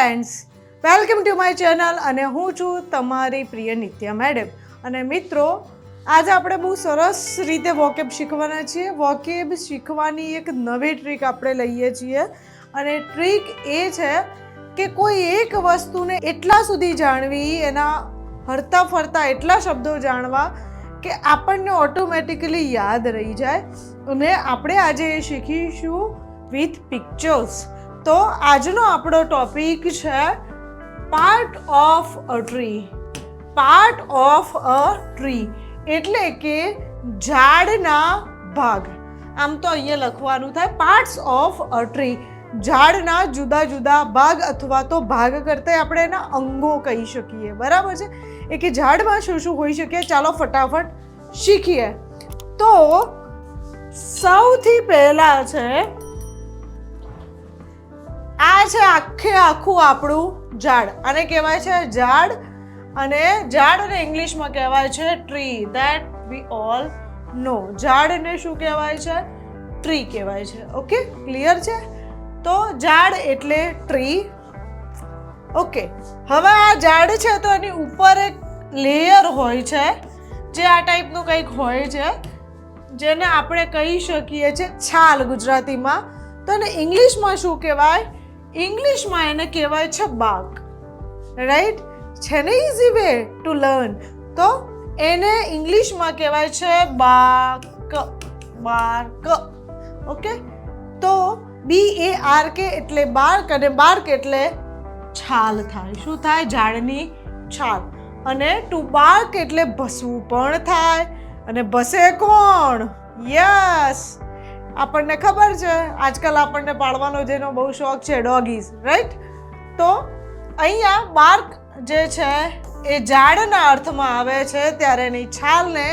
Friends, welcome to my channel અને હું છું તમારી પ્રિય નિત્યા મેડમ. અને મિત્રો, આજે આપણે બહુ સરસ રીતે વોકેબ શીખવાના છીએ. વોકેબ શીખવાની એક નવી ટ્રીક આપણે લઈએ છીએ અને ટ્રીક એ છે કે કોઈ એક વસ્તુને એટલા સુધી જાણવી, એના હરતા ફરતા એટલા શબ્દો જાણવા કે આપણને ઓટોમેટિકલી યાદ રહી જાય. અને આપણે આજે એ શીખીશું વિથ પિક્ચર્સ. તો આજનો આપણો ટોપિક છે part of a tree. Part of a tree એટલે કે ઝાડના ભાગ. આમ તો અહીંયા લખવાનું થાય પાર્ટ્સ ઓફ અ ટ્રી. ઝાડના જુદા જુદા ભાગ અથવા તો ભાગ કરતા આપણે એના અંગો કહી શકીએ. બરાબર છે? એ કે ઝાડમાં શું શું હોઈ શકે, ચાલો ફટાફટ શીખીએ. તો સૌથી પહેલા છે આ છે આખું આપણું ઝાડ. આને કહેવાય છે ઝાડ. અને ઝાડને ઇંગ્લિશમાં કહેવાય છે tree. That we all know. ઝાડને શું કહેવાય છે? ટ્રી કહેવાય છે. ઓકે, ક્લિયર છે? તો ઝાડ એટલે ટ્રી. ઓકે, હવે આ ઝાડ છે તો એની ઉપર એક લેયર હોય છે જે આ ટાઈપનું કંઈક હોય છે, જેને આપણે કહી શકીએ છીએ છાલ ગુજરાતીમાં. તો એને ઇંગ્લિશમાં શું કહેવાય? ઇંગ્લિશમાં એને કહેવાય છે બાર્ક. રાઈટ છે ને? Easy way to learn. તો એને ઇંગ્લિશમાં કહેવાય છે બાર્ક. બાર્ક. ઓકે, તો BARK એટલે બાર્ક અને બાર્ક એટલે છાલ થાય. શું થાય? ઝાડની છાલ. અને ટુ બાર્ક એટલે ભસવું પણ થાય. અને ભસે કોણ? યસ, આપણને ખબર છે, આજકાલ આપણને પાળવાનો જેનો બહુ શોખ છે, ડોગીઝ. રાઈટ? તો અહીંયા બાર્ક જે છે એ ઝાડના અર્થમાં આવે છે, ત્યારે એની છાલને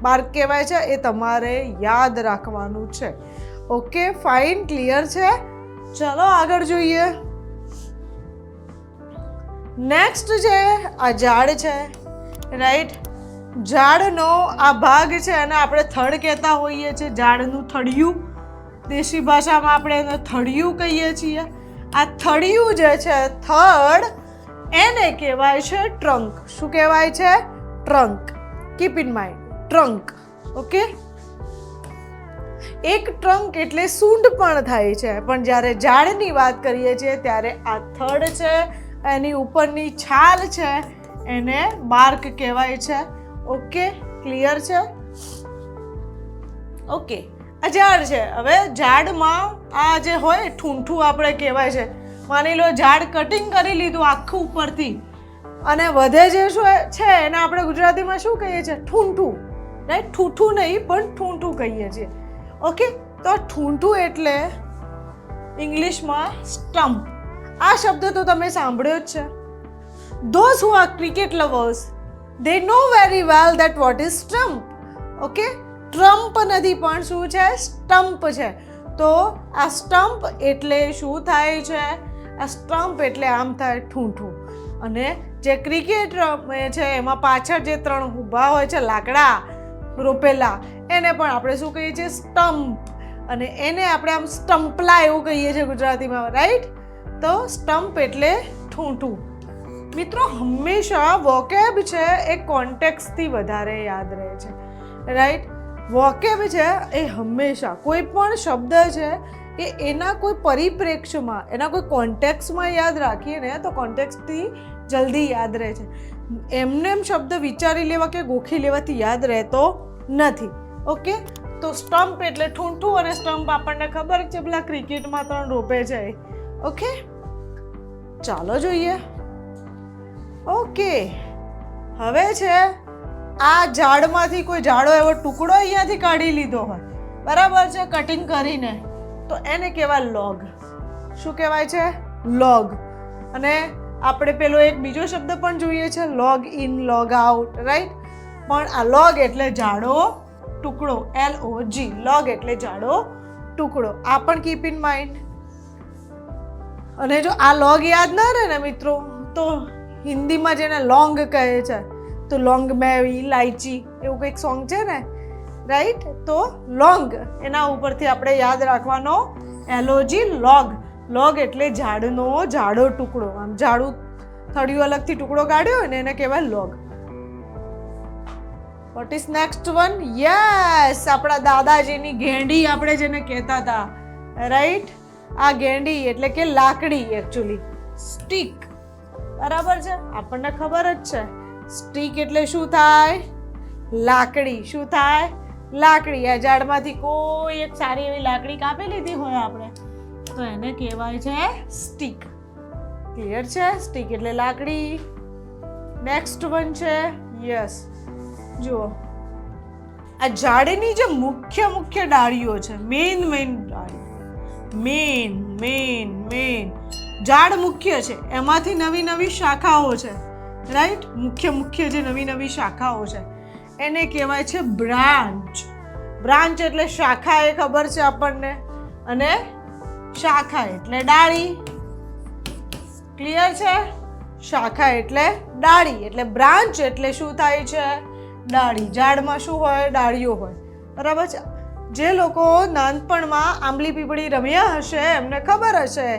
બાર્ક કહેવાય છે. એ તમારે યાદ રાખવાનું છે. ઓકે, ફાઇન, ક્લિયર છે? ચલો આગળ જોઈએ. નેક્સ્ટ છે આ ઝાડ છે. રાઈટ? ઝાડનો આ ભાગ છે અને આપણે થડ કહેતા હોઈએ છીએ. ઝાડનું થડિયું, દેશી ભાષામાં આપણે એને થડિયું કહીએ છીએ. આ થડિયું જે છે, થડ, એને કહેવાય છે ટ્રંક. શું કહેવાય છે? Trunk. Keep in mind, trunk. Okay, એક ટ્રંક એટલે સૂંઢ પણ થાય છે, પણ જ્યારે ઝાડની વાત કરીએ છીએ ત્યારે આ થડ છે, એની ઉપરની છાલ છે, એને બાર્ક કહેવાય છે. ઓકે, ક્લિયર છે? ઓકે, આ ઝાડ છે. હવે ઝાડમાં આ જે હોય ઠૂંઠું આપણે કહેવાય છે. માની લો ઝાડ કટિંગ કરી લીધું આખું ઉપરથી, અને વધે જે શું છે એને આપણે ગુજરાતીમાં શું કહીએ છીએ? ઠૂંઠું. રાઈટ? ઠૂઠું નહીં પણ ઠૂંઠું કહીએ છીએ. ઓકે, તો ઠૂંઠું એટલે ઇંગ્લિશમાં સ્ટમ્પ. આ શબ્દ તો તમે સાંભળ્યો જ છે. Those who are cricket lovers, they know very well that what is stump. Okay, Trump નથી પણ શું છે? સ્ટમ્પ છે. તો આ સ્ટમ્પ એટલે શું થાય છે? આ સ્ટમ્પ એટલે આમ થાય ઠૂંઠું. અને જે ક્રિકેટ રમે છે એમાં પાછળ જે 3 ઊભા હોય છે લાકડા રોપેલા, એને પણ આપણે શું કહીએ છીએ? સ્ટમ્પ. અને એને આપણે આમ સ્ટમ્પલા એવું કહીએ છીએ ગુજરાતીમાં. રાઈટ? તો સ્ટમ્પ એટલે ઠૂંઠું. મિત્રો, હંમેશા વોકેબ છે એ કોન્ટેક્સ્ટથી વધારે યાદ રહે છે. રાઈટ? વોકેબ છે એ હંમેશા કોઈ પણ શબ્દ છે એ એના કોઈ પરિપ્રેક્ષ્યમાં, એના કોઈ કોન્ટેક્સ્ટમાં યાદ રાખીએ ને તો કોન્ટેક્સ્ટથી જલ્દી યાદ રહે છે. એમને એમ શબ્દ વિચારી લેવા કે ગોખી લેવાથી યાદ રહેતો નથી. ઓકે, તો સ્ટમ્પ એટલે ઠૂંઠું, અને સ્ટમ્પ આપણને ખબર છે પેલા ક્રિકેટમાં 3 રોપે છે. ઓકે, ચાલો જોઈએ. ઓકે, હવે છે આ ઝાડમાંથી કોઈ જાડો એવો ટુકડો અહીંયાથી કાઢી લીધો હોય, બરાબર છે, કટિંગ કરીને, તો એને કહેવાય લોગ. શું કહેવાય છે? લોગ. અને આપણે પેલો એક બીજો શબ્દ પણ જોઈએ છે, log in, log out. Right? પણ આ લોગ એટલે જાડો ટુકડો. LOG, લોગ એટલે જાડો ટુકડો. આ પણ કીપ ઇન માઇન્ડ. અને જો આ લોગ યાદ ના રહે ને મિત્રો, તો હિન્દીમાં જેને લોંગ કહે છે, તો લોંગ મેં ઇલાયચી એવું કંઈક સોંગ છે ને. રાઈટ? તો લોંગ, એના ઉપરથી આપણે યાદ રાખવાનો LOG, લોગ. લોગ એટલે ઝાડનો જાડો ટુકડો, આમ ઝાડું થડિયું અલગથી ટુકડો કાઢ્યો હોય ને એને કહેવાય log. What is next one? Yes, આપણા દાદાજીની ગેંડી આપણે જેને કહેતા હતા, રાઈટ. આ ગેંડી એટલે કે લાકડી, એકચ્યુઅલી સ્ટીક. બરાબર છે, આપણને ખબર જ છે સ્ટીક એટલે શું થાય? લાકડી. શું થાય? લાકડી. આ ઝાડમાંથી કોઈ એક સારી એવી લાકડી કાપી લીધી હોય આપણે તો એને કહેવાય છે સ્ટીક. ક્લિયર છે? સ્ટીક એટલે લાકડી. નેક્સ્ટ વન છે, યસ, જુઓ આ ઝાડની જે મુખ્ય ડાળીઓ છે, મેઇન ડાળી, મેઇન ઝાડ મુખ્ય છે, એમાંથી નવી શાખાઓ છે, રાઈટ. મુખ્ય જે નવી શાખાઓ છે એને કહેવાય છે બ્રાન્ચ. બ્રાન્ચ એટલે શાખા, એ ખબર છે આપણને, અને શાખા એટલે ડાળી. ક્લિયર છે? શાખા એટલે ડાળી, એટલે બ્રાન્ચ એટલે શું થાય છે? ડાળી. ઝાડમાં શું હોય? ડાળીઓ હોય. બરાબર છે. જે લોકો નાનપણમાં આંબલી પીપળી રમ્યા હશે એમને ખબર હશે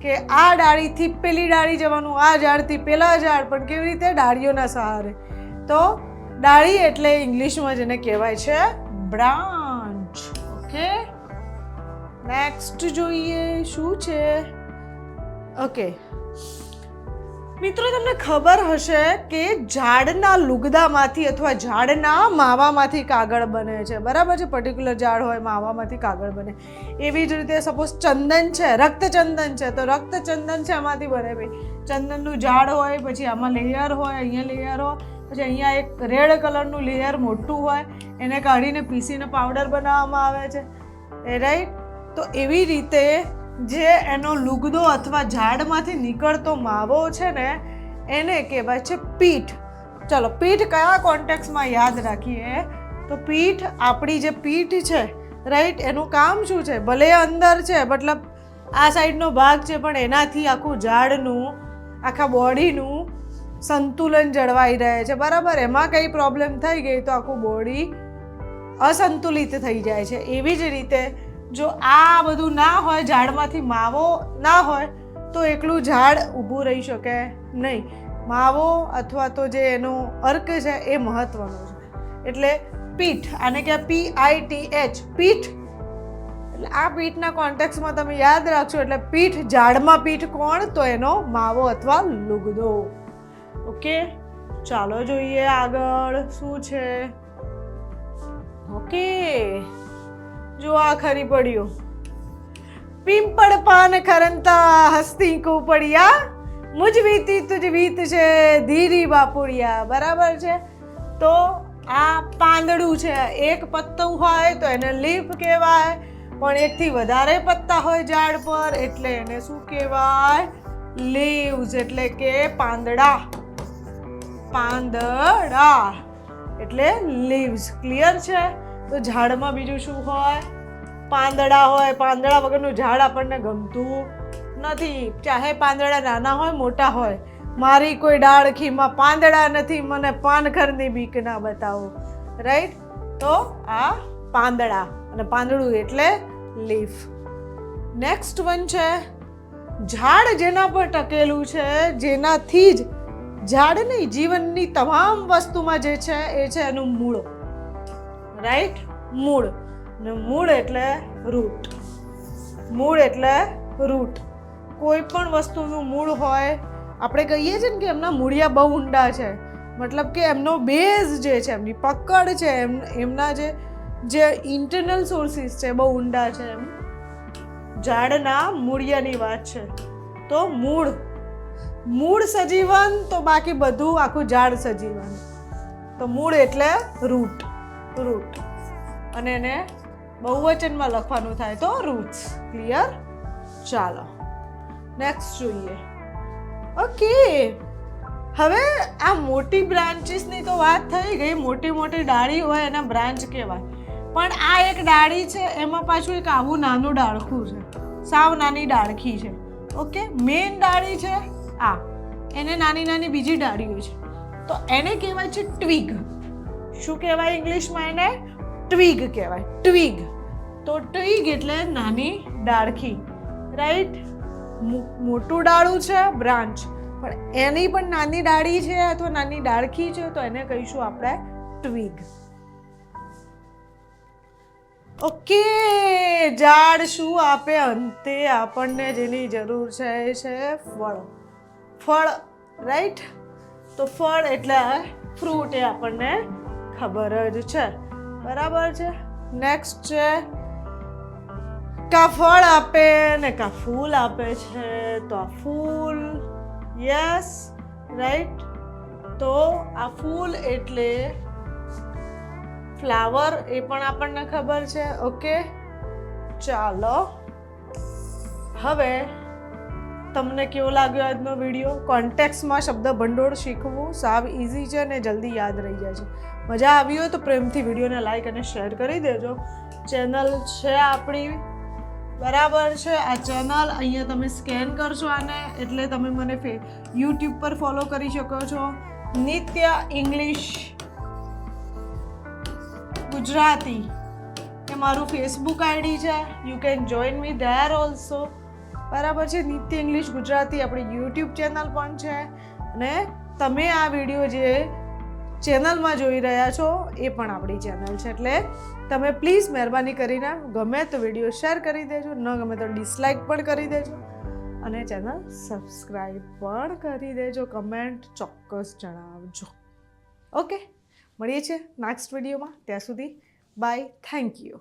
કે આ ડાળીથી પેલી ડાળી જવાનું, આ ઝાડથી પેલા ઝાડ, પણ કેવી રીતે? ડાળીઓના સહારે. તો ડાળી એટલે ઇંગ્લિશમાં જેને કહેવાય છે બ્રાન્ચ. ઓકે, નેક્સ્ટ જોઈએ શું છે. ઓકે મિત્રો, તમને ખબર હશે કે ઝાડના લુગદામાંથી અથવા ઝાડના માવામાંથી કાગળ બને છે. બરાબર છે. પર્ટિક્યુલર ઝાડ હોય માવામાંથી કાગળ બને. એવી જ રીતે સપોઝ ચંદન છે, રક્તચંદન છે, તો રક્તચંદન છે એમાંથી બને. ભાઈ ચંદનનું ઝાડ હોય, પછી આમાં લેયર હોય, અહીંયા લેયર હોય, પછી અહીંયા એક રેડ કલરનું લેયર મોટું હોય, એને કાઢીને પીસીને પાવડર બનાવવામાં આવે છે, એ રાઈટ. તો એવી રીતે જે એનો લુગદો અથવા ઝાડમાંથી નીકળતો માવો છે ને એને કહેવાય છે પીઠ. ચલો, પીઠ કયા કોન્ટેક્સમાં યાદ રાખીએ તો પીઠ, આપણી જે પીઠ છે, રાઈટ, એનું કામ શું છે? ભલે અંદર છે, મતલબ આ સાઈડનો ભાગ છે, પણ એનાથી આખું ઝાડનું, આખા બોડીનું સંતુલન જળવાઈ રહે છે. બરાબર. એમાં કંઈ પ્રોબ્લેમ થઈ ગઈ તો આખું બોડી અસંતુલિત થઈ જાય છે. એવી જ રીતે જો આ બધું ના હોય, ઝાડમાંથી માવો ના હોય તો એકલું ઝાડ ઊભું રહી શકે નહીં. માવો અથવા તો જે એનો અર્ક છે એ મહત્વનો છે. એટલે પીઠ, આને કહેવાય PITH, પીઠ. એટલે આ પીઠના કોન્ટેક્સમાં તમે યાદ રાખશો. એટલે પીઠ, ઝાડમાં પીઠ કોણ? તો એનો માવો અથવા લુગદો. ઓકે, ચાલો જોઈએ આગળ શું છે. ઓકે, જો આ ખરી પડ્યું. પિંપળ પાન ખરંતા હસ્તી કો પડ્યા, મુજ વીતી તુજ વીત છે ધીરી બાપુડિયા. બરાબર છે. તો આ પાંદડું છે, એક પત્તું હોય તો એને લીફ કહેવાય, પણ એકથી વધારે પત્તા હોય ઝાડ પર એટલે એને શું કહેવાય? લીવ્સ, એટલે કે પાંદડા. પાંદડા એટલે લીવ્સ. ક્લિયર છે? તો ઝાડમાં બીજું શું હોય? પાંદડા હોય. પાંદડા વગરનું ઝાડ આપણને ગમતું નથી, ચાહે પાંદડા નાના હોય મોટા હોય. મારી કોઈ ડાળખીમાં પાંદડા નથી, મને પાનખરની બીક ના બતાવો, રાઈટ. તો આ પાંદડા, અને પાંદડું એટલે લીફ. નેક્સ્ટ વન છે ઝાડ, જેના પર ટકેલું છે, જેનાથી જ ઝાડ નહીં, જીવનની તમામ વસ્તુમાં જે છે એ છે એનું મૂળ, રાઈટ. મૂળ. ને મૂળ એટલે રૂટ. મૂળ એટલે રૂટ. કોઈ પણ વસ્તુનું મૂળ હોય, આપણે કહીએ છીએ ને કે એમના મૂળિયા બહુ ઊંડા છે, મતલબ કે એમનો બેઝ જે છે, એમની પકડ છે, એમના જે ઇન્ટરનલ સોર્સિસ છે બહુ ઊંડા છે. એમ ઝાડના મૂળિયાની વાત છે. તો મૂળ સજીવન, તો બાકી બધું આખું ઝાડ સજીવન. તો મૂળ એટલે રૂટ. અને એને બહુવચનમાં લખવાનું થાય તો રૂટ્સ. ક્લિયર? ચાલો નેક્સ્ટ જોઈએ. ઓકે, હવે આ મોટી બ્રાન્ચીસની તો વાત થઈ ગઈ. મોટી ડાળી હોય એને બ્રાન્ચ કહેવાય. પણ આ એક ડાળી છે, એમાં પાછું એક આવું નાનું ડાળખું છે, સાવ નાની ડાળખી છે. ઓકે, મેઇન ડાળી છે આ, એને નાની બીજી ડાળીઓ છે, તો એને કહેવાય છે ટ્વિગ. શું કહેવાય ઇંગ્લિશમાં? એને ટ્વિગ કહેવાય. ટ્વિગ. તો ટ્વિગ એટલે નાની ડાળખી, રાઈટ. મોટું ડાળું છે બ્રાન્ચ, પણ એની પણ નાની ડાળી છે અથવા નાની ડાળખી છે તો એને કહીશું આપણે ટ્વીગ. ઓકે, ઝાડ શું આપે? અંતે આપણને જેની જરૂર છે એ છે ફળ. ફળ, રાઈટ? તો ફળ એટલે ફ્રૂટ, એ આપણને ખબર જ છે, બરાબર છે. નેક્સ્ટ છે કા ફળ આપે ને કા ફૂલ આપે છે, તો આ ફૂલ, યસ, રાઈટ. તો આ ફૂલ એટલે ફ્લાવર, એ પણ આપણને ખબર છે. ઓકે, ચાલો હવે તમને કેવો લાગ્યો આજનો વિડીયો? કોન્ટેક્સમાં શબ્દ ભંડોળ શીખવું સાવ ઇઝી છે ને જલ્દી યાદ રહી જાય છે. મજા આવી હોય તો પ્રેમથી વિડીયોને લાઈક અને શેર કરી દેજો. ચેનલ છે આપણી, બરાબર છે. આ ચેનલ અહીંયા તમે સ્કેન કરશો આને એટલે તમે મને યુટ્યુબ પર ફોલો કરી શકો છો. નિત્ય ઇંગ્લિશ ગુજરાતી એ મારું ફેસબુક આઈડી છે. You can join me there also, બરાબર છે. નિત્ય ઇંગ્લિશ ગુજરાતી આપણી યુટ્યુબ ચેનલ પણ છે. અને તમે આ વિડીયો જે ચેનલમાં જોઈ રહ્યા છો એ પણ આપણી ચેનલ છે. એટલે તમે પ્લીઝ મહેરબાની કરીને ગમે તો વિડીયો શેર કરી દેજો, ન ગમે તો ડિસલાઇક પણ કરી દેજો અને ચેનલ સબસ્ક્રાઈબ પણ કરી દેજો. કમેન્ટ ચોક્કસ જણાવજો. ઓકે, મળીએ છીએ નેક્સ્ટ વિડીયોમાં. ત્યાં સુધી બાય, થેન્ક યુ.